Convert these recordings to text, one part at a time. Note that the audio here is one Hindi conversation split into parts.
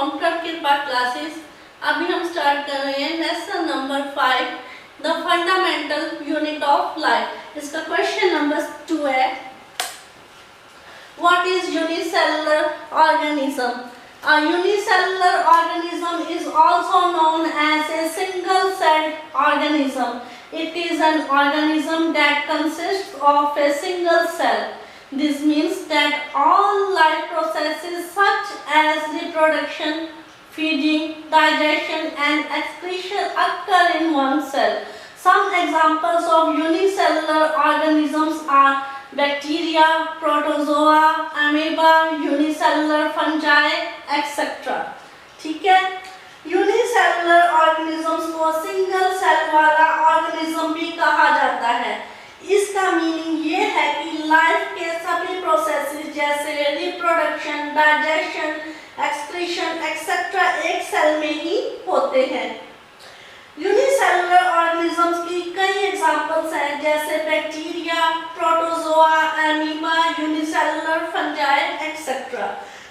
फ्रॉम कृपा क्लासेस। अभी हम स्टार्ट कर रहे हैं lesson number 5 the fundamental unit of life. इसका क्वेश्चन नंबर 2 है what is unicellular organism. A unicellular organism is also known as a single-celled organism. It is an organism that consists of a single cell. This means that all life processes such as reproduction, feeding, digestion and excretion occur in one cell. Some examples of unicellular organisms are bacteria, protozoa, amoeba, unicellular fungi, etc. ठीक है, यूनिसेलुलर ऑर्गेनिजम्स को सिंगल सेल वाला ऑर्गेनिज्म भी कहा जाता है। इसका मीनिंग ये है कि लाइफ के सभी प्रोसेसेस जैसे रिप्रोडक्शन, डाइजेशन, एक्सक्रीशन एक्सेट्रा एक सेल में ही होते हैं। यूनिसेलुलर ऑर्गेनिजम्स की कई एग्जांपल्स हैं जैसे bacteria, protozoa, amoeba, unicellular fungi etcetera.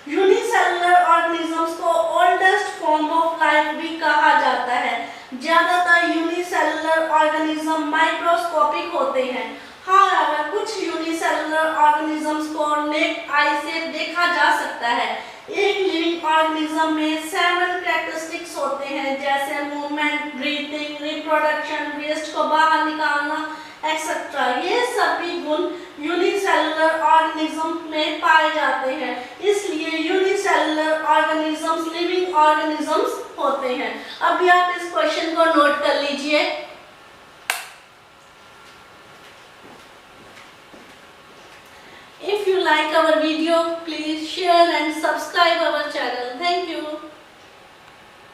Unicellular organisms को ओल्डेस्ट फॉर्म ऑफ लाइफ भी कहा जाता है। ज्यादातर यूनिसेलुलर ऑर्गेनिज्म माइक्रोस्कोपिक होते हैं। हालांकि कुछ यूनिसेलुलर ऑर्गेनिजम्स को नेक्ड आई से देखा जा सकता है। एक लिविंग ऑर्गेनिज्म में 7 कैरेक्टरिस्टिक्स होते हैं जैसे मूवमेंट, ब्रीथिंग, रिप्रोडक्शन, वेस्ट को बाहर निकालना एक्सेट्रा। ये सभी गुण यूनिसेलुलर ऑर्गेनिज्म में पाए जाते हैं, इसलिए यूनिसेलुलर ऑर्गेनिजम्स लिविंग ऑर्गेनिजम्स होते हैं। अभी आप इस क्वेश्चन को नोट कर लीजिए। If you like our video, please share and